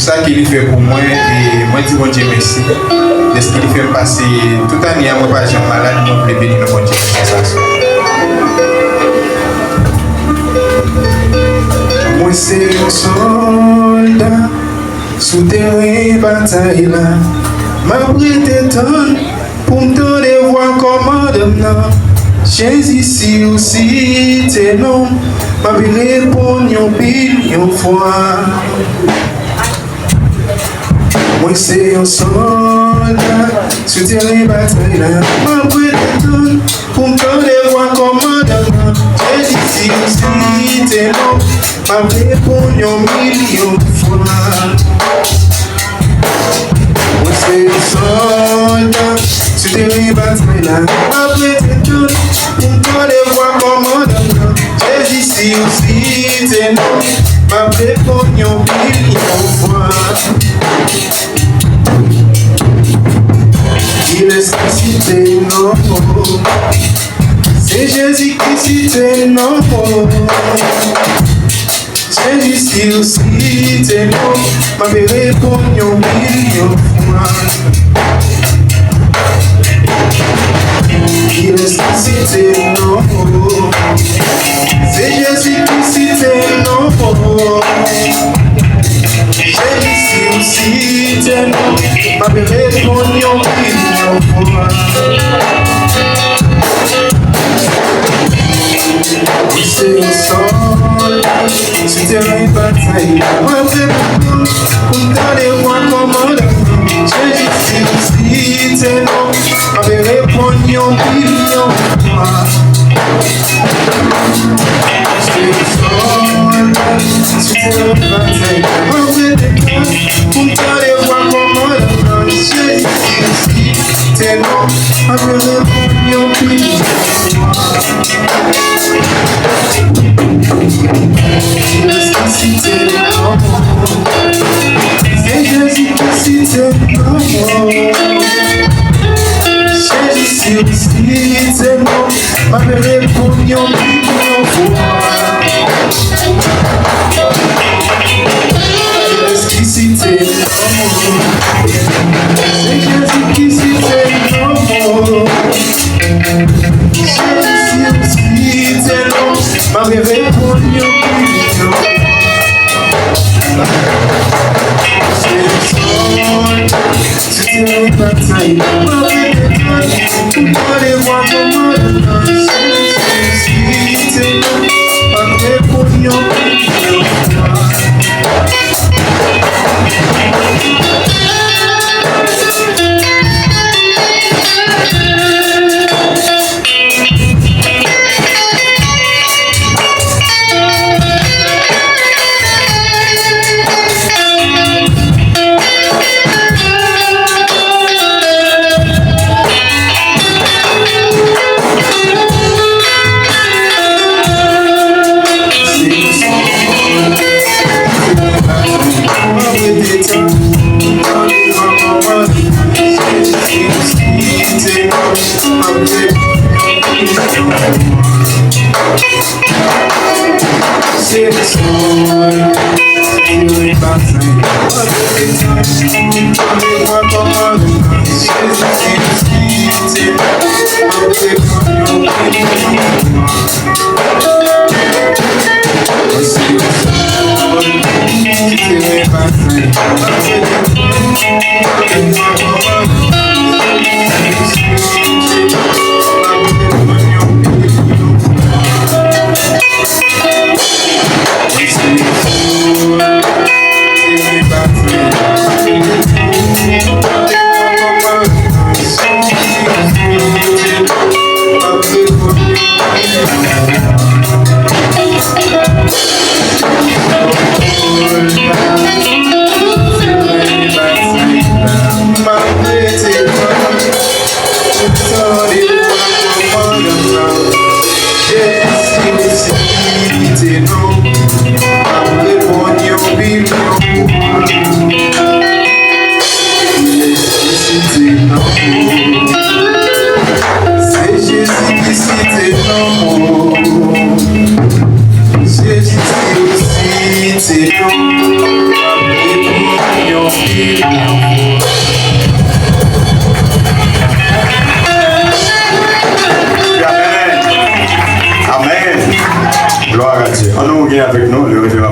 Ça qu'il fait pour moi, et moi dis bon Dieu merci. De ce qu'il fait passer toute l'année à moi, pas j'ai malade, moi je bénir le bon Dieu merci. Moi c'est un soldat, sous terrain bataille là. M'a prêté temps pour me donner voir commandement. Jésus si aussi t'es non, m'a répondre yon pile yon fois. Moi c'est un soldat, sous terrain bataille là. M'a prêté temps pour me donner voir commandement. Jésus si aussi t'es non, m'a répondre yon million fois. Moi c'est un soldat, sous terrain bataille là. M'a prêté temps pour me donner voir commandement. Jésus si aussi t'es non, m'a répondre yon million fois. Il est cité non, c'est Jésus qui cité non. Jésus si aussi t'es non, m'a répondu yon million fois. Il est cité non, c'est Jésus qui cité non. Jésus si aussi t'es non, m'a répondu yon million fois. C'est un soldat, c'est terrain bataille. Moi j'ai besoin pour me donner moi commandement. Jésus si aussi t'es non, m'a répondu yon million fois. C'est un soldat, c'est terrain bataille. Moi j'ai besoin pour me donner moi commandement. Jésus si aussi t'es non, m'a répondu yon million fois. C'est Jésus qui cité non. Jésus si aussi t'es non, m'a répondu yon million fois. Jésus qui cité non. C'est Jésus qui cité non. Jésus si aussi t'es non, m'a répondu yon million fois. C'est une bataille, m'a répondu pour les voir comment le c'est m'a répondu yon million fois. C'est le soir, c'est une bataille. Amen. Gloire à Dieu. On nous avec nous le révérend.